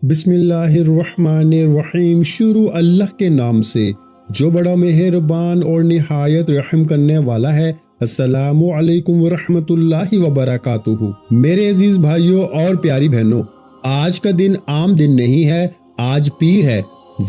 بسم اللہ الرحمن الرحیم۔ شروع اللہ کے نام سے جو بڑا مہربان اور نہایت رحم کرنے والا ہے۔ السلام علیکم ورحمۃ اللہ وبرکاتہ۔ میرے عزیز بھائیوں اور پیاری بہنوں، آج کا دن عام دن نہیں ہے، آج پیر ہے،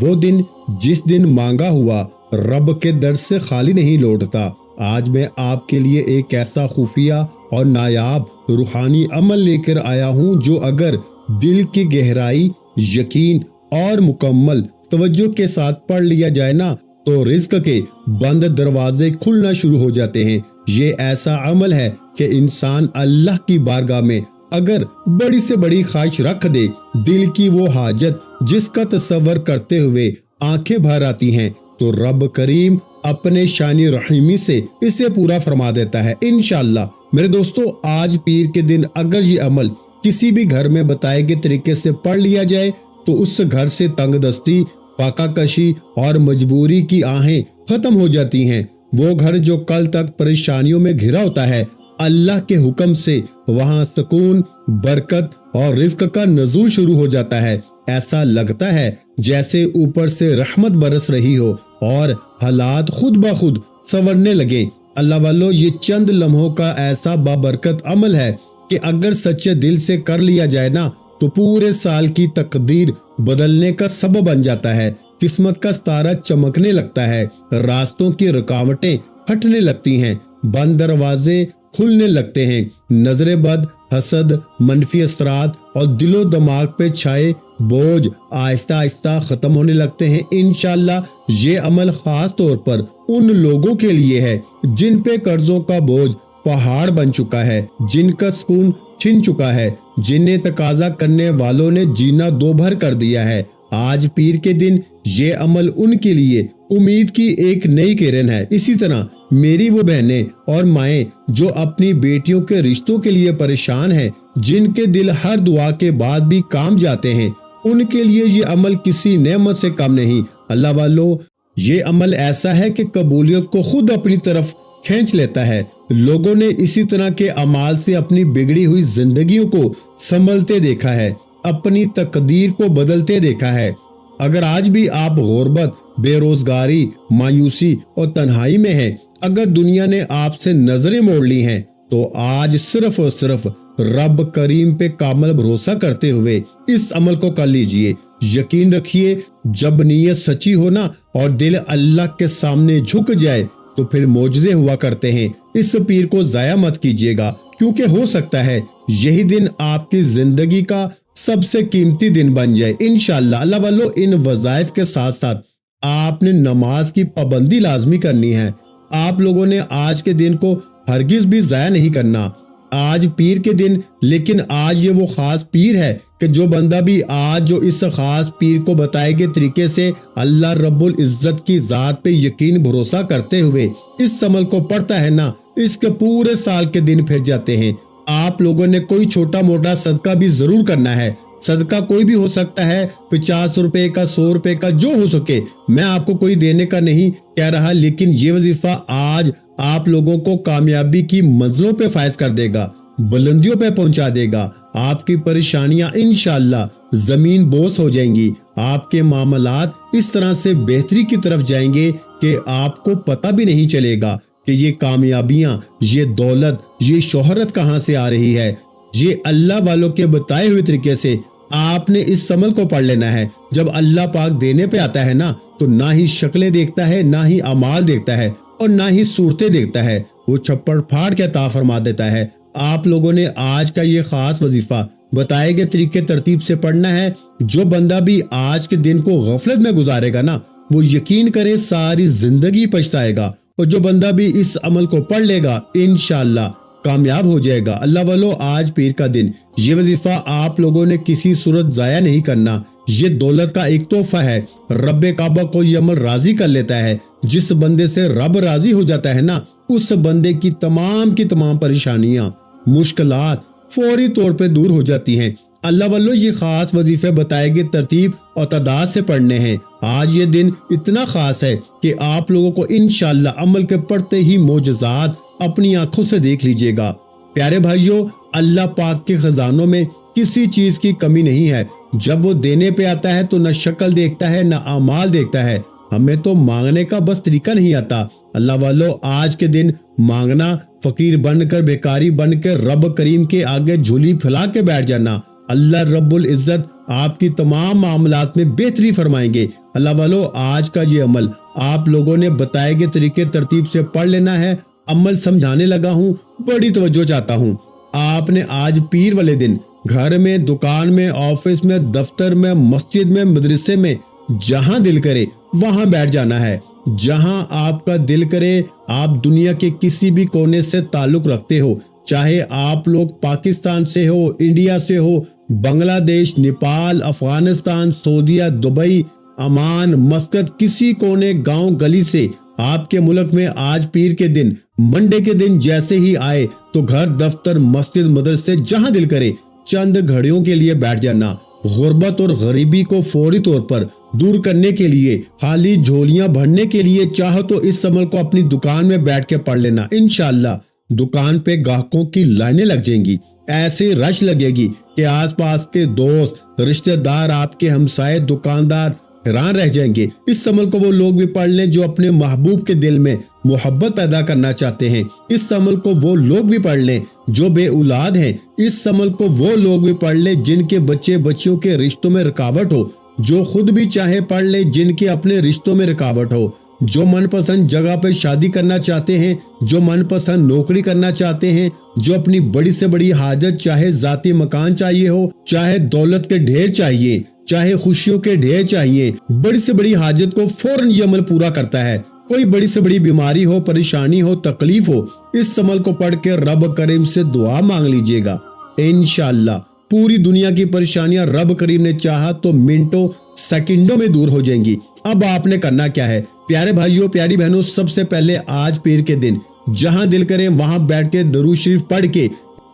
وہ دن جس دن مانگا ہوا رب کے در سے خالی نہیں لوٹتا۔ آج میں آپ کے لیے ایک ایسا خفیہ اور نایاب روحانی عمل لے کر آیا ہوں جو اگر دل کی گہرائی، یقین اور مکمل توجہ کے ساتھ پڑھ لیا جائے نا تو رزق کے بند دروازے کھلنا شروع ہو جاتے ہیں۔ یہ ایسا عمل ہے کہ انسان اللہ کی بارگاہ میں اگر بڑی سے بڑی خواہش رکھ دے، دل کی وہ حاجت جس کا تصور کرتے ہوئے آنکھیں بھر آتی ہیں، تو رب کریم اپنے شان رحیمی سے اسے پورا فرما دیتا ہے انشاءاللہ۔ میرے دوستو، آج پیر کے دن اگر یہ عمل کسی بھی گھر میں بتائے گئے طریقے سے پڑھ لیا جائے تو اس گھر سے تنگ دستی، فاقہ کشی اور مجبوری کی آہیں ختم ہو جاتی ہیں۔ وہ گھر جو کل تک پریشانیوں میں گھرا ہوتا ہے، اللہ کے حکم سے وہاں سکون، برکت اور رزق کا نزول شروع ہو جاتا ہے۔ ایسا لگتا ہے جیسے اوپر سے رحمت برس رہی ہو اور حالات خود بخود سنورنے لگے۔ اللہ والو، یہ چند لمحوں کا ایسا بابرکت عمل ہے کہ اگر سچے دل سے کر لیا جائے نا تو پورے سال کی تقدیر بدلنے کا سبب بن جاتا ہے۔ قسمت کا ستارہ چمکنے لگتا ہے، راستوں کی رکاوٹیں ہٹنے لگتی ہیں، بند دروازے کھلنے لگتے ہیں، نظر بد، حسد، منفی اثرات اور دل و دماغ پہ چھائے بوجھ آہستہ آہستہ ختم ہونے لگتے ہیں انشاءاللہ۔ یہ عمل خاص طور پر ان لوگوں کے لیے ہے جن پہ قرضوں کا بوجھ پہاڑ بن چکا ہے، جن کا سکون چھن چکا ہے، جنہیں تقاضا کرنے والوں نے جینا دو بھر کر دیا ہے۔ آج پیر کے دن یہ عمل ان کے لیے امید کی ایک نئی کرن ہے۔ اسی طرح میری وہ بہنیں اور مائیں جو اپنی بیٹیوں کے رشتوں کے لیے پریشان ہیں، جن کے دل ہر دعا کے بعد بھی کام جاتے ہیں، ان کے لیے یہ عمل کسی نعمت سے کم نہیں۔ اللہ والو، یہ عمل ایسا ہے کہ قبولیت کو خود اپنی طرف کھینچ لیتا ہے۔ لوگوں نے اسی طرح کے اعمال سے اپنی بگڑی ہوئی زندگیوں کو سنبھلتے دیکھا ہے، اپنی تقدیر کو بدلتے دیکھا ہے۔ اگر آج بھی آپ غربت، بے روزگاری، مایوسی اور تنہائی میں ہیں، اگر دنیا نے آپ سے نظریں موڑ لی ہیں، تو آج صرف اور صرف رب کریم پہ کامل بھروسہ کرتے ہوئے اس عمل کو کر لیجئے۔ یقین رکھیے، جب نیت سچی ہو نا اور دل اللہ کے سامنے جھک جائے تو پھر معجزے ہوا کرتے ہیں۔ اس پیر کو ضائع مت کیجیے گا، کیونکہ ہو سکتا ہے یہی دن آپ کی زندگی کا سب سے قیمتی دن بن جائے انشاءاللہ۔ اللہ والو، ان وظائف کے ساتھ ساتھ آپ نے نماز کی پابندی لازمی کرنی ہے۔ آپ لوگوں نے آج کے دن کو ہرگز بھی ضائع نہیں کرنا۔ آج پیر کے دن، لیکن آج یہ وہ خاص پیر ہے کہ جو بندہ بھی آج جو اس خاص پیر کو بتائے گئے طریقے سے اللہ رب العزت کی ذات پہ یقین بھروسہ کرتے ہوئے اس عمل کو پڑھتا ہے نا، اس کے پورے سال کے دن پھر جاتے ہیں۔ آپ لوگوں نے کوئی چھوٹا موٹا صدقہ بھی ضرور کرنا ہے۔ صدقہ کوئی بھی ہو سکتا ہے، 50 روپے کا، 100 روپے کا، جو ہو سکے۔ میں آپ کو کوئی دینے کا نہیں کہہ رہا، لیکن یہ وظیفہ آج آپ لوگوں کو کامیابی کی منزلوں پہ فائز کر دے گا، بلندیوں پہ پہنچا دے گا۔ آپ کی پریشانیاں انشاءاللہ زمین بوس ہو جائیں گی۔ آپ کے معاملات اس طرح سے بہتری کی طرف جائیں گے کہ آپ کو پتہ بھی نہیں چلے گا کہ یہ کامیابیاں، یہ دولت، یہ شہرت کہاں سے آ رہی ہے۔ یہ اللہ والوں کے بتائے ہوئے طریقے سے آپ نے اس عمل کو پڑھ لینا ہے۔ جب اللہ پاک دینے پہ آتا ہے نا تو نہ ہی شکلیں دیکھتا ہے، نہ ہی اعمال دیکھتا ہے اور نہ ہی صورتیں دیکھتا ہے، وہ چھپڑ پھاڑ کے عطا فرما دیتا ہے۔ آپ لوگوں نے آج کا یہ خاص وظیفہ بتائے گئے طریقے ترتیب سے پڑھنا ہے۔ جو بندہ بھی آج کے دن کو غفلت میں گزارے گا نا، وہ یقین کرے ساری زندگی پچھتائے گا، اور جو بندہ بھی اس عمل کو پڑھ لے گا انشاءاللہ کامیاب ہو جائے گا۔ اللہ والو، آج پیر کا دن، یہ وظیفہ آپ لوگوں نے کسی صورت ضائع نہیں کرنا۔ یہ دولت کا ایک تحفہ ہے۔ رب کعبہ کو یہ عمل راضی کر لیتا ہے۔ جس بندے سے رب راضی ہو جاتا ہے نا، اس بندے کی تمام پریشانیاں، مشکلات فوری طور پہ دور ہو جاتی ہیں۔ اللہ والو، یہ خاص وظیفے بتائے گئے ترتیب اور تعداد سے پڑھنے ہیں۔ آج یہ دن اتنا خاص ہے کہ آپ لوگوں کو انشاءاللہ عمل کے پڑھتے ہی معجزات اپنی آنکھوں سے دیکھ لیجئے گا۔ پیارے بھائیوں، اللہ پاک کے خزانوں میں کسی چیز کی کمی نہیں ہے۔ جب وہ دینے پہ آتا ہے تو نہ شکل دیکھتا ہے نہ اعمال دیکھتا ہے۔ ہمیں تو مانگنے کا بس طریقہ نہیں آتا۔ اللہ والو، آج کے دن مانگنا، فقیر بن کر، بیکاری بن کے رب کریم کے آگے جھولی پھیلا کے بیٹھ جانا، اللہ رب العزت آپ کی تمام معاملات میں بہتری فرمائیں گے۔ اللہ والو، آج کا یہ عمل آپ لوگوں نے بتائے گئے طریقے ترتیب سے پڑھ لینا ہے۔ عمل سمجھانے لگا ہوں، بڑی توجہ چاہتا ہوں۔ آپ نے آج پیر والے دن گھر میں، دکان میں، آفس میں، دفتر میں، مسجد میں، مدرسے میں، جہاں دل کرے وہاں بیٹھ جانا ہے۔ جہاں آپ کا دل کرے، آپ دنیا کے کسی بھی کونے سے تعلق رکھتے ہو، چاہے آپ لوگ پاکستان سے ہو، انڈیا سے ہو، بنگلہ دیش، نیپال، افغانستان، سعودیہ، دبئی، عمان، مسقط، کسی کونے، گاؤں، گلی سے آپ کے ملک میں آج پیر کے دن، منڈے کے دن جیسے ہی آئے تو گھر، دفتر، مسجد، مدرسے، جہاں دل کرے چند گھڑیوں کے لیے بیٹھ جانا۔ غربت اور غریبی کو فوری طور پر دور کرنے کے لیے، خالی جھولیاں بھرنے کے لیے چاہو تو اس عمل کو اپنی دکان میں بیٹھ کے پڑھ لینا۔ انشاءاللہ دکان پہ گاہکوں کی لائنیں لگ جائیں گی، ایسے رش لگے گی کہ آس پاس کے دوست، رشتہ دار، آپ کے ہمسائے، دکاندار حیران رہ جائیں گے۔ اس عمل کو وہ لوگ بھی پڑھ لیں جو اپنے محبوب کے دل میں محبت پیدا کرنا چاہتے ہیں۔ اس عمل کو وہ لوگ بھی پڑھ لیں جو بے اولاد ہیں۔ اس عمل کو وہ لوگ بھی پڑھ لیں جن کے بچے بچیوں کے رشتوں میں رکاوٹ ہو، جو خود بھی چاہے پڑھ لیں جن کے اپنے رشتوں میں رکاوٹ ہو، جو من پسند جگہ پہ شادی کرنا چاہتے ہیں، جو من پسند نوکری کرنا چاہتے ہیں، جو اپنی بڑی سے بڑی حاجت، چاہے ذاتی مکان چاہیے ہو، چاہے دولت کے ڈھیر چاہیے، چاہے خوشیوں کے ڈھیر چاہیے، بڑی سے بڑی حاجت کو فوراً یہ عمل پورا کرتا ہے۔ کوئی بڑی سے بڑی بیماری ہو، پریشانی ہو، تکلیف ہو، اس عمل کو پڑھ کے رب کریم سے دعا مانگ لیجئے گا۔ انشاءاللہ پوری دنیا کی پریشانیاں رب کریم نے چاہا تو منٹوں، سیکنڈوں میں دور ہو جائیں گی۔ اب آپ نے کرنا کیا ہے؟ پیارے بھائیوں، پیاری بہنوں، سب سے پہلے آج پیر کے دن جہاں دل کریں وہاں بیٹھ کے درود شریف پڑھ کے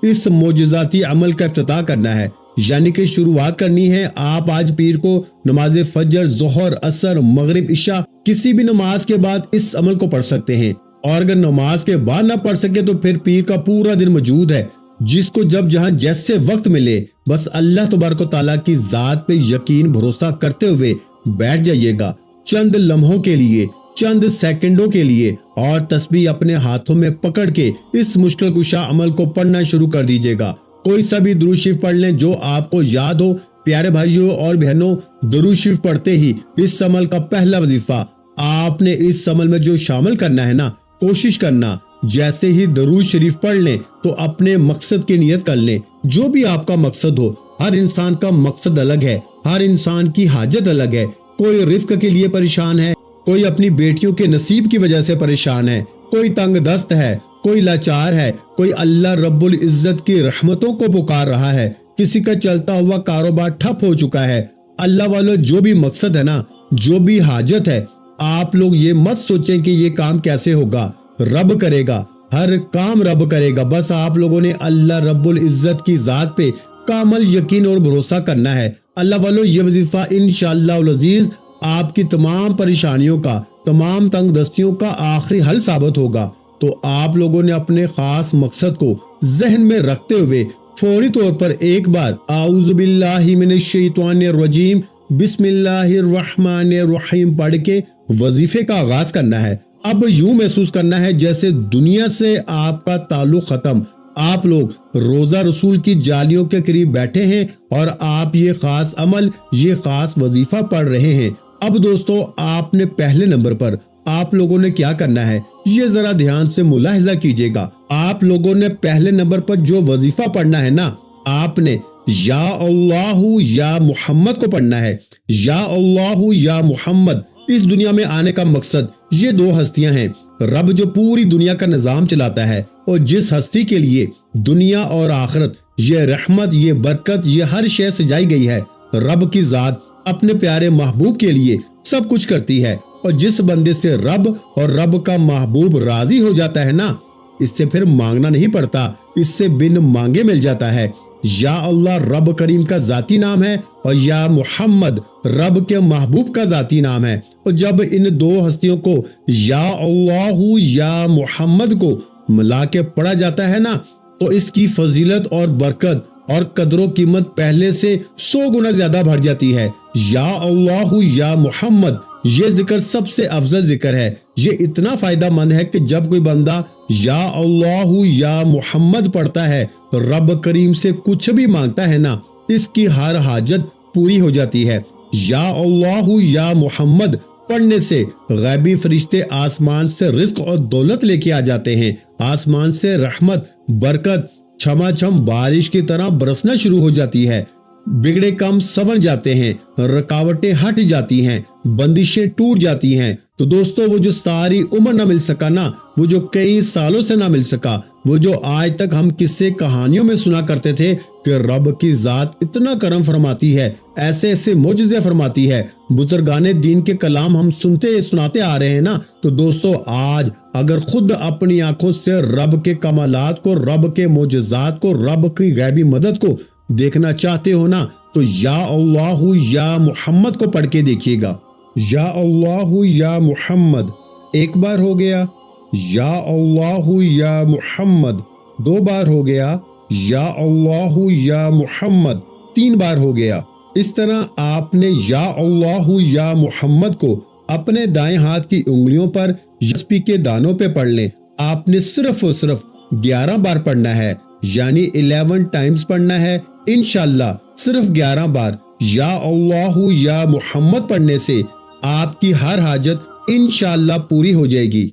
اس معجزاتی عمل کا افتتاح کرنا ہے، یعنی کہ شروعات کرنی ہے۔ آپ آج پیر کو نماز فجر، ظہر، عصر، مغرب، عشاء کسی بھی نماز کے بعد اس عمل کو پڑھ سکتے ہیں، اور اگر نماز کے بعد نہ پڑھ سکے تو پھر پیر کا پورا دن موجود ہے، جس کو جب جہاں جیسے وقت ملے بس اللہ تبارک و تعالیٰ کی ذات پہ یقین بھروسہ کرتے ہوئے بیٹھ جائیے گا چند لمحوں کے لیے، چند سیکنڈوں کے لیے، اور تسبیح اپنے ہاتھوں میں پکڑ کے اس مشکل کشا عمل کو پڑھنا شروع کر دیجیے گا۔ کوئی سا بھی درود شریف پڑھ لیں جو آپ کو یاد ہو۔ پیارے بھائیوں اور بہنوں، درود شریف پڑھتے ہی اس عمل کا پہلا وظیفہ آپ نے اس عمل میں جو شامل کرنا ہے نا، کوشش کرنا جیسے ہی درود شریف پڑھ لیں تو اپنے مقصد کی نیت کر لیں، جو بھی آپ کا مقصد ہو۔ ہر انسان کا مقصد الگ ہے، ہر انسان کی حاجت الگ ہے۔ کوئی رزق کے لیے پریشان ہے، کوئی اپنی بیٹیوں کے نصیب کی وجہ سے پریشان ہے، کوئی تنگ دست ہے، کوئی لاچار ہے، کوئی اللہ رب العزت کی رحمتوں کو پکار رہا ہے، کسی کا چلتا ہوا کاروبار ٹھپ ہو چکا ہے۔ اللہ والو، جو بھی مقصد ہے نا، جو بھی حاجت ہے، آپ لوگ یہ مت سوچیں کہ یہ کام کیسے ہوگا، رب کرے گا، ہر کام رب کرے گا۔ بس آپ لوگوں نے اللہ رب العزت کی ذات پہ کامل یقین اور بھروسہ کرنا ہے۔ اللہ والو، یہ وظیفہ انشاءاللہ العزیز آپ کی تمام پریشانیوں کا، تمام تنگ دستیوں کا آخری حل ثابت ہوگا۔ تو آپ لوگوں نے اپنے خاص مقصد کو ذہن میں رکھتے ہوئے فوری طور پر ایک بار اعوذ باللہ من الشیطان الرجیم بسم اللہ الرحمن الرحیم پڑھ کے وظیفے کا آغاز کرنا ہے۔ اب یوں محسوس کرنا ہے جیسے دنیا سے آپ کا تعلق ختم، آپ لوگ روزہ رسول کی جالیوں کے قریب بیٹھے ہیں اور آپ یہ خاص عمل، یہ خاص وظیفہ پڑھ رہے ہیں۔ اب دوستو، آپ نے پہلے نمبر پر آپ لوگوں نے کیا کرنا ہے، یہ ذرا دھیان سے ملاحظہ کیجئے گا۔ آپ لوگوں نے پہلے نمبر پر جو وظیفہ پڑھنا ہے نا، آپ نے یا اللہ یا محمد کو پڑھنا ہے۔ یا اللہ یا محمد، اس دنیا میں آنے کا مقصد یہ دو ہستیاں ہیں، رب جو پوری دنیا کا نظام چلاتا ہے، اور جس ہستی کے لیے دنیا اور آخرت، یہ رحمت، یہ برکت، یہ ہر شے سجائی گئی ہے، رب کی ذات اپنے پیارے محبوب کے لیے سب کچھ کرتی ہے، اور جس بندے سے رب اور رب کا محبوب راضی ہو جاتا ہے نا، اس سے پھر مانگنا نہیں پڑتا، اس سے بن مانگے مل جاتا ہے۔ یا اللہ رب کریم کا ذاتی نام ہے، اور یا محمد رب کے محبوب کا ذاتی نام ہے، اور جب ان دو ہستیوں کو یا اللہ یا محمد کو ملا کے پڑھا جاتا ہے نا، تو اس کی فضیلت اور برکت اور قدر و قیمت پہلے سے 100 گنا زیادہ بڑھ جاتی ہے۔ یا اللہ یا محمد یہ ذکر سب سے افضل ذکر ہے۔ یہ اتنا فائدہ مند ہے کہ جب کوئی بندہ یا اللہ یا محمد پڑھتا ہے، رب کریم سے کچھ بھی مانگتا ہے نا، اس کی ہر حاجت پوری ہو جاتی ہے۔ یا اللہ یا محمد پڑھنے سے غیبی فرشتے آسمان سے رزق اور دولت لے کے آ جاتے ہیں، آسمان سے رحمت، برکت چھما چھم بارش کی طرح برسنا شروع ہو جاتی ہے، بگڑے کام سنور جاتے ہیں، رکاوٹیں ہٹ جاتی ہیں، بندشیں ٹوٹ جاتی ہیں۔ تو دوستو وہ جو ساری عمر نہ مل سکا نا، وہ جو کئی سالوں سے نہ مل سکا، وہ جو آج تک ہم قصے کہانیوں میں سنا کرتے تھے کہ رب کی ذات اتنا کرم فرماتی ہے، ایسے ایسے معجزے فرماتی ہے، بزرگان دین کے کلام ہم سناتے آ رہے ہیں نا، تو دوستو آج اگر خود اپنی آنکھوں سے رب کے کمالات کو، رب کے معجزات کو، رب کی غیبی مدد کو دیکھنا چاہتے ہو نا، تو یا اللہ یا محمد کو پڑھ کے دیکھیے گا۔ یا اللہ یا محمد ایک بار ہو گیا، یا اللہ یا محمد 2 بار ہو گیا، یا اللہ یا محمد 3 بار ہو گیا۔ اس طرح آپ نے یا اللہ یا محمد کو اپنے دائیں ہاتھ کی انگلیوں پر یسپی کے دانوں پہ پڑھ لیں۔ آپ نے صرف 11 بار پڑھنا ہے، یعنی 11 ٹائمز پڑھنا ہے۔ انشاءاللہ صرف 11 بار یا اللہ یا محمد پڑھنے سے آپ کی ہر حاجت انشاءاللہ پوری ہو جائے گی،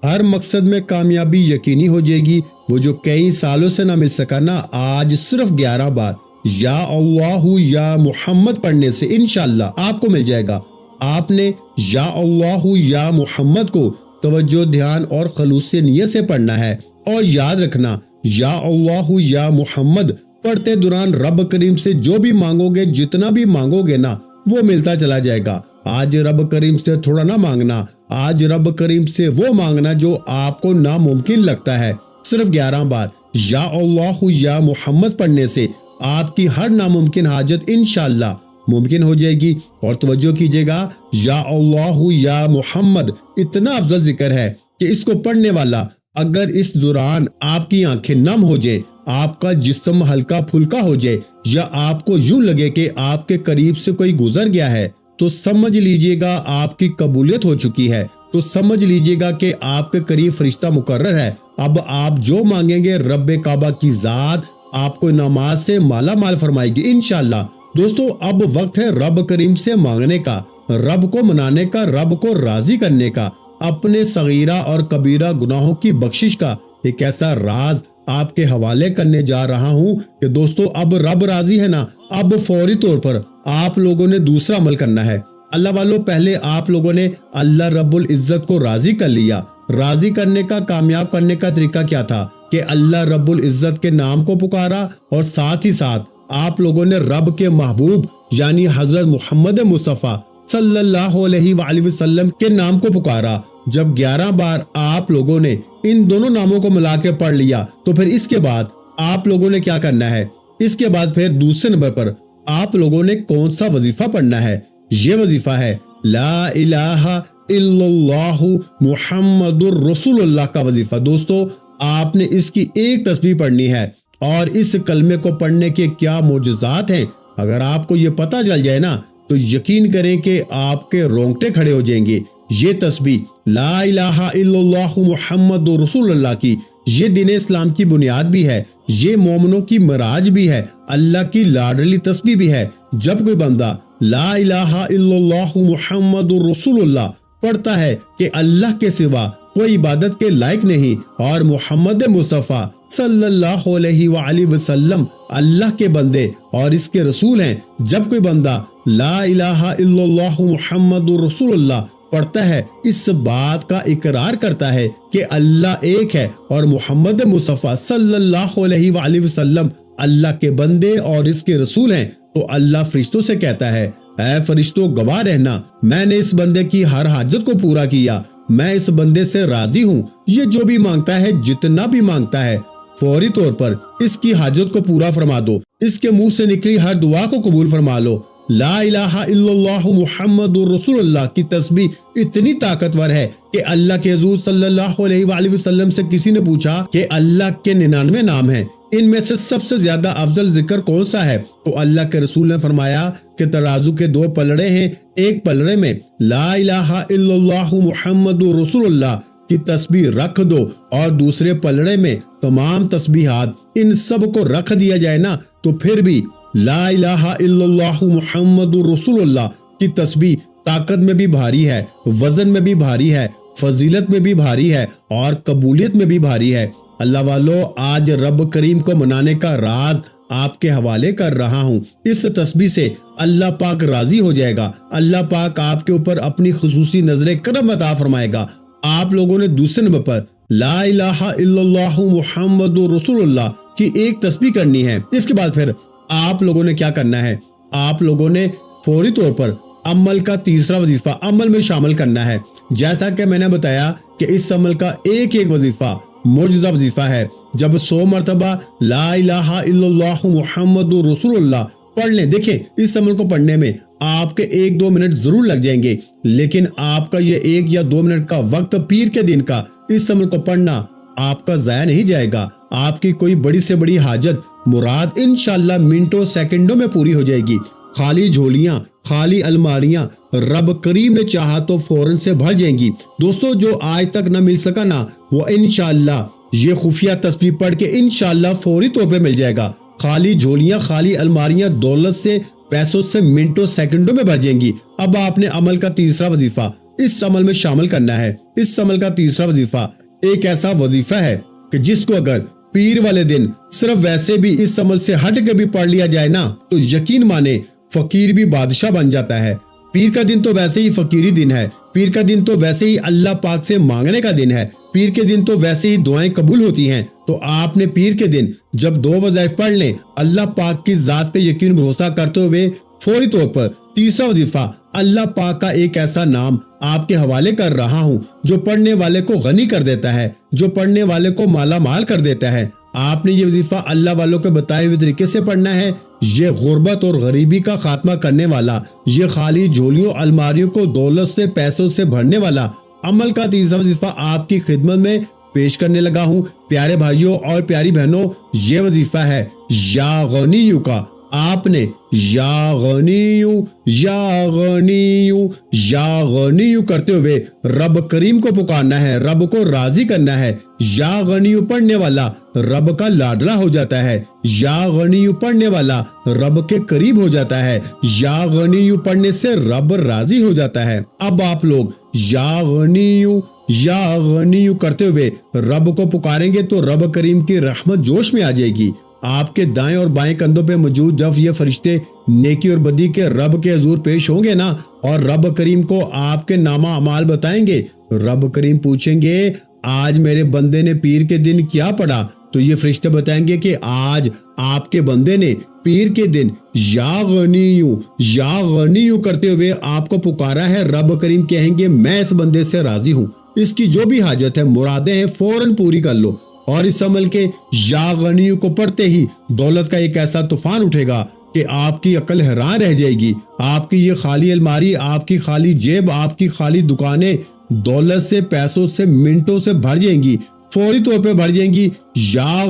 ہر مقصد میں کامیابی یقینی ہو جائے گی۔ وہ جو کئی سالوں سے نہ مل سکا نا، آج صرف 11 بار یا اللہ یا محمد پڑھنے سے انشاءاللہ آپ کو مل جائے گا۔ آپ نے یا اللہ یا محمد کو توجہ، دھیان اور خلوص نیت سے پڑھنا ہے، اور یاد رکھنا یا اللہ یا محمد پڑھتے دوران رب کریم سے جو بھی مانگو گے، جتنا بھی مانگو گے نا، وہ ملتا چلا جائے گا۔ آج رب کریم سے تھوڑا نہ مانگنا، آج رب کریم سے وہ مانگنا جو آپ کو ناممکن لگتا ہے۔ صرف 11 بار یا اللہ یا محمد پڑھنے سے آپ کی ہر ناممکن حاجت انشاءاللہ ممکن ہو جائے گی۔ اور توجہ کیجئے گا، یا اللہ یا محمد اتنا افضل ذکر ہے کہ اس کو پڑھنے والا اگر اس دوران آپ کی آنکھیں نم ہو جائے، آپ کا جسم ہلکا پھلکا ہو جائے، یا آپ کو یوں لگے کہ آپ کے قریب سے کوئی گزر گیا ہے، تو سمجھ لیجئے گا آپ کی قبولیت ہو چکی ہے، تو سمجھ لیجئے گا کہ آپ کے قریب فرشتہ مقرر ہے۔ اب آپ جو مانگیں گے، رب کعبہ کی ذات آپ کو نماز سے مالا مال فرمائے گی انشاءاللہ۔ دوستو اب وقت ہے رب کریم سے مانگنے کا، رب کو منانے کا، رب کو راضی کرنے کا، اپنے صغیرہ اور کبیرہ گناہوں کی بخشش کا ایک ایسا راز آپ کے حوالے کرنے جا رہا ہوں کہ دوستو اب رب راضی ہے نا، اب فوری طور پر آپ لوگوں نے دوسرا عمل کرنا ہے۔ اللہ والوں، پہلے آپ لوگوں نے اللہ رب العزت کو راضی کر لیا۔ راضی کرنے کا، کامیاب کرنے کا طریقہ کیا تھا کہ اللہ رب العزت کے نام کو پکارا، اور ساتھ ہی ساتھ آپ لوگوں نے رب کے محبوب یعنی حضرت محمد مصطفیٰ صلی اللہ علیہ وآلہ وسلم کے نام کو پکارا۔ جب 11 بار آپ لوگوں نے ان دونوں ناموں کو ملا کے پڑھ لیا، تو پھر اس کے بعد آپ لوگوں نے کیا کرنا ہے؟ اس کے بعد پھر دوسرے نمبر پر آپ لوگوں نے کون سا وظیفہ پڑھنا ہے؟ یہ وظیفہ ہے لا الہ الا اللہ محمد الرسول اللہ کا وظیفہ۔ دوستو آپ نے اس کی ایک تسبیح پڑھنی ہے، اور اس کلمے کو پڑھنے کے کیا معجزات ہیں اگر آپ کو یہ پتہ چل جائے نا، تو یقین کریں کہ آپ کے رونگٹے کھڑے ہو جائیں گے۔ یہ تسبیح لا الہ الا اللہ محمد رسول اللہ کی، یہ دین اسلام کی بنیاد بھی ہے، یہ مومنوں کی معراج بھی ہے، اللہ کی لاڈلی تسبیح بھی ہے۔ جب کوئی بندہ لا الہ الا اللہ محمد رسول اللہ پڑھتا ہے کہ اللہ کے سوا کوئی عبادت کے لائق نہیں، اور محمد مصطفیٰ صلی اللہ علیہ وآلہ وسلم اللہ کے بندے اور اس کے رسول ہیں، جب کوئی بندہ لا الہ الا اللہ محمد رسول اللہ پڑھتا ہے، اس بات کا اقرار کرتا ہے کہ اللہ ایک ہے اور محمد مصطفیٰ صلی اللہ علیہ وآلہ وسلم اللہ کے بندے اور اس کے رسول ہیں، تو اللہ فرشتوں سے کہتا ہے، اے فرشتوں گواہ رہنا، میں نے اس بندے کی ہر حاجت کو پورا کیا، میں اس بندے سے راضی ہوں، یہ جو بھی مانگتا ہے، جتنا بھی مانگتا ہے، فوری طور پر اس کی حاجت کو پورا فرما دو، اس کے منہ سے نکلی ہر دعا کو قبول فرما لو۔ لا الہ الا اللہ محمد رسول اللہ کی تسبیح اتنی طاقتور ہے کہ اللہ کے حضور صلی اللہ علیہ وآلہ وسلم سے کسی نے پوچھا کہ اللہ کے 99 نام ہیں، ان میں سے سب سے زیادہ افضل ذکر کون سا ہے؟ تو اللہ کے رسول نے فرمایا کہ ترازو کے 2 پلڑے ہیں، ایک پلڑے میں لا الہ الا اللہ محمد رسول اللہ کی تسبیح رکھ دو اور دوسرے پلڑے میں تمام تسبیحات، ان سب کو رکھ دیا جائے نا تو پھر بھی لا الہ الا اللہ محمد رسول اللہ کی تسبیح طاقت میں بھی بھاری ہے، وزن میں بھی بھاری ہے، فضیلت میں بھی بھاری ہے اور قبولیت میں بھی بھاری ہے۔ اللہ والو، آج رب کریم کو منانے کا راز آپ کے حوالے کر رہا ہوں۔ اس تسبیح سے اللہ پاک راضی ہو جائے گا، اللہ پاک آپ کے اوپر اپنی خصوصی نظر کرم عطا فرمائے گا۔ آپ لوگوں نے دوسرے نمبر پر لا الہ الا اللہ محمد رسول اللہ کی ایک تسبیح کرنی ہے۔ اس کے بعد پھر آپ لوگوں نے کیا کرنا ہے؟ آپ لوگوں نے فوری طور پر عمل کا تیسرا وظیفہ عمل میں شامل کرنا ہے۔ جیسا کہ میں نے بتایا کہ اس عمل کا ایک وظیفہ معجزہ وظیفہ ہے۔ جب 100 مرتبہ لا الہ الا اللہ محمد رسول اللہ پڑھ لیں، دیکھیں اس عمل کو پڑھنے میں آپ کے 1-2 منٹ ضرور لگ جائیں گے، لیکن آپ کا یہ 1 یا 2 منٹ کا وقت پیر کے دن کا اس عمل کو پڑھنا آپ کا ضائع نہیں جائے گا۔ آپ کی کوئی بڑی سے بڑی حاجت مراد انشاءاللہ منٹوں سیکنڈوں میں پوری ہو جائے گی۔ خالی جھولیاں، خالی الماریاں رب کریم نے چاہا تو فوراً سے بھر جائیں گی۔ دوستو، جو آج تک نہ مل سکا نا، وہ انشاءاللہ یہ خفیہ تسبیح پڑھ کے انشاءاللہ فوری طور پہ مل جائے گا۔ خالی جھولیاں، خالی الماریاں دولت سے، پیسوں سے منٹوں سیکنڈوں میں بھر جائیں گی۔ اب آپ نے عمل کا تیسرا وظیفہ اس عمل میں شامل کرنا ہے۔ اس عمل کا تیسرا وظیفہ ایک ایسا وظیفہ ہے کہ جس کو اگر پیر والے دن صرف ویسے بھی اس عمل سے ہٹ کے بھی پڑھ لیا جائے نا تو یقین مانے فقیر بھی بادشاہ بن جاتا ہے۔ پیر کا دن تو ویسے ہی فقیری دن ہے، پیر کا دن تو ویسے ہی اللہ پاک سے مانگنے کا دن ہے، پیر کے دن تو ویسے ہی دعائیں قبول ہوتی ہیں۔ تو آپ نے پیر کے دن جب 2 وظائف پڑھ لیں، اللہ پاک کی ذات پہ یقین بھروسہ کرتے ہوئے فوری طور پر تیسرا وظیفہ اللہ پاک کا ایک ایسا نام آپ کے حوالے کر رہا ہوں جو پڑھنے والے کو غنی کر دیتا ہے، جو پڑھنے والے کو مالا مال کر دیتا ہے۔ آپ نے یہ وظیفہ اللہ والوں کے بتائے ہوئے طریقے سے پڑھنا ہے۔ یہ غربت اور غریبی کا خاتمہ کرنے والا، یہ خالی جھولیوں الماریوں کو دولت سے، پیسوں سے بھرنے والا عمل کا تیسرا وظیفہ آپ کی خدمت میں پیش کرنے لگا ہوں۔ پیارے بھائیوں اور پیاری بہنوں، یہ وظیفہ ہے یا غنیو کا۔ آپ نے یا غنیو یا غنیو یا غنیو کرتے ہوئے رب کریم کو پکارنا ہے، رب کو راضی کرنا ہے۔ یا غنیو پڑھنے والا رب کا لاڈلا ہو جاتا ہے، یا غنیو پڑھنے والا رب کے قریب ہو جاتا ہے، یا غنیو پڑھنے سے رب راضی ہو جاتا ہے۔ اب آپ لوگ یا غنیو کرتے ہوئے رب کو پکاریں گے تو رب کریم کی رحمت جوش میں آ جائے گی۔ آپ کے دائیں اور بائیں کندھوں پہ موجود جب یہ فرشتے نیکی اور بدی کے رب کے حضور پیش ہوں گے نا اور رب کریم کو آپ کے نامہ اعمال بتائیں گے، رب کریم پوچھیں گے آج میرے بندے نے پیر کے دن کیا پڑھا؟ تو یہ فرشتے بتائیں گے کہ آج آپ کے بندے نے پیر کے دن یا غنیو کرتے ہوئے آپ کو پکارا ہے۔ رب کریم کہیں گے میں اس بندے سے راضی ہوں، اس کی جو بھی حاجت ہے، مرادیں ہیں، فوراً پوری کر لو۔ اور اس عمل کے یا غنیو کو پڑھتے ہی دولت کا ایک ایسا طوفان اٹھے گا کہ آپ کی عقل حیران رہ جائے گی۔ آپ کی یہ خالی الماری، آپ کی خالی جیب، آپ کی خالی دکانیں دولت سے، پیسوں سے، منٹوں سے بھر جائیں گی، فوری طور پہ بھر جائیں گی۔ یا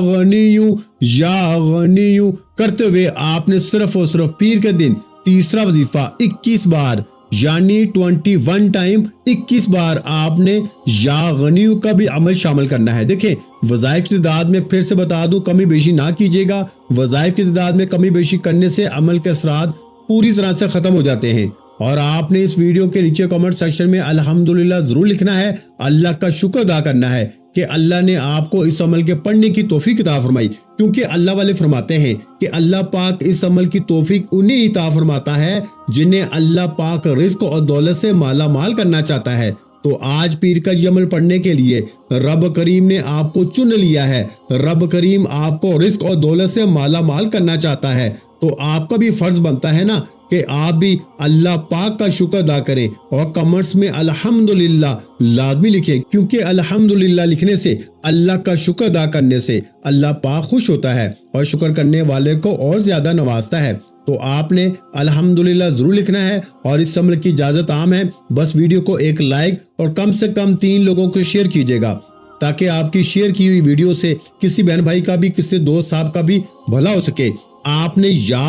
غنیو کرتے ہوئے آپ نے صرف اور صرف پیر کے دن تیسرا وظیفہ 21 بار یعنی 21 ٹائم 21 بار آپ نے یا غنیو کا بھی عمل شامل کرنا ہے۔ دیکھیں وظائف کی تعداد میں پھر سے بتا دوں، کمی بیشی نہ کیجیے گا۔ وظائف کی تعداد میں کمی بیشی کرنے سے عمل کے اثرات پوری طرح سے ختم ہو جاتے ہیں۔ اور آپ نے اس ویڈیو کے نیچے کمنٹ سیکشن میں الحمدللہ ضرور لکھنا ہے، اللہ کا شکر ادا کرنا ہے کہ اللہ نے آپ کو اس عمل کے پڑھنے کی توفیق عطا فرمائی، کیونکہ اللہ والے فرماتے ہیں کہ اللہ پاک اس عمل کی توفیق انہیں عطا فرماتا ہے جنہیں اللہ پاک رزق اور دولت سے مالا مال کرنا چاہتا ہے۔ تو آج پیر کا یہ عمل پڑھنے کے لیے رب کریم نے آپ کو چن لیا ہے، رب کریم آپ کو رزق اور دولت سے مالا مال کرنا چاہتا ہے، تو آپ کا بھی فرض بنتا ہے نا کہ آپ بھی اللہ پاک کا شکر ادا کریں اور کمنٹس میں الحمدللہ لازمی لکھیں، کیونکہ الحمدللہ لکھنے سے، اللہ کا شکر ادا کرنے سے اللہ پاک خوش ہوتا ہے اور شکر کرنے والے کو اور زیادہ نوازتا ہے۔ تو آپ نے الحمدللہ ضرور لکھنا ہے اور اس عمل کی اجازت عام ہے، بس ویڈیو کو ایک لائک اور کم سے کم 3 لوگوں کو شیئر کیجیے گا تاکہ آپ کی شیئر کی ہوئی ویڈیو سے کسی بہن بھائی کا بھی، کسی دوست صاحب کا بھی بھلا ہو سکے۔ آپ نے یا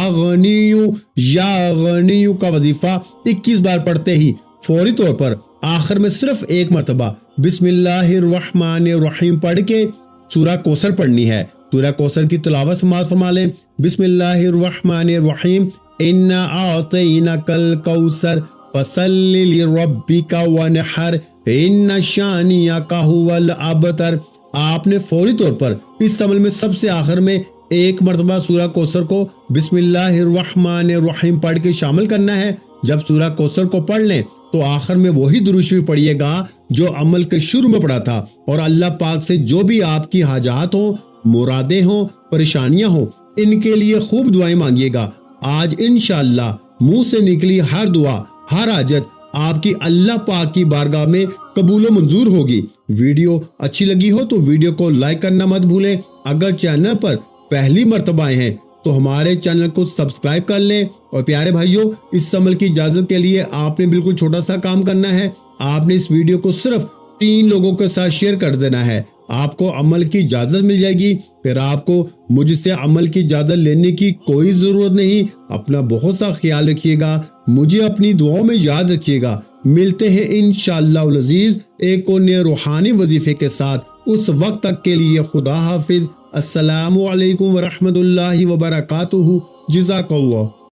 غنیو کا وظیفہ 21 بار پڑھتے ہی فوری طور پر آخر میں صرف ایک مرتبہ بسم اللہ الرحمن الرحیم پڑھ کے سورہ کوثر پڑھنی ہے۔ سورہ کوثر کی تلاوت سماعت فرما لیں۔ بسم اللہ الرحمن الرحیم انا اعطیناک الکوثر فصل لربک وانحر ان شانئک ھو الابتر۔ آپ نے فوری طور پر اس عمل میں سب سے آخر میں ایک مرتبہ سورہ کوثر کو بسم اللہ الرحمن الرحیم پڑھ کے شامل کرنا ہے۔ جب سورہ کوثر کو پڑھ لیں تو آخر میں وہی درود شریف پڑھیے گا جو عمل کے شروع میں پڑھا تھا، اور اللہ پاک سے جو بھی آپ کی حاجات ہوں، مرادیں ہوں، پریشانیاں ہوں، ان کے لیے خوب دعائیں مانگیے گا۔ آج انشاءاللہ منہ سے نکلی ہر دعا، ہر حاجت آپ کی اللہ پاک کی بارگاہ میں قبول و منظور ہوگی۔ ویڈیو اچھی لگی ہو تو ویڈیو کو لائک کرنا مت بھولیں۔ اگر چینل پر پہلی مرتبہ آئے ہیں تو ہمارے چینل کو سبسکرائب کر لیں۔ اور پیارے بھائیوں، اس عمل کی اجازت کے لیے آپ نے بالکل چھوٹا سا کام کرنا ہے۔ آپ نے اس ویڈیو کو صرف 3 لوگوں کے ساتھ شیئر کر دینا ہے، آپ کو عمل کی اجازت مل جائے گی۔ پھر آپ کو مجھ سے عمل کی اجازت لینے کی کوئی ضرورت نہیں۔ اپنا بہت سا خیال رکھیے گا، مجھے اپنی دعاؤں میں یاد رکھیے گا۔ ملتے ہیں انشاءاللہ العزیز ایک اور نئے روحانی وظیفے کے ساتھ۔ اس وقت تک کے لیے خدا حافظ۔ السلام علیکم ورحمۃ اللہ وبرکاتہ۔ جزاک اللہ۔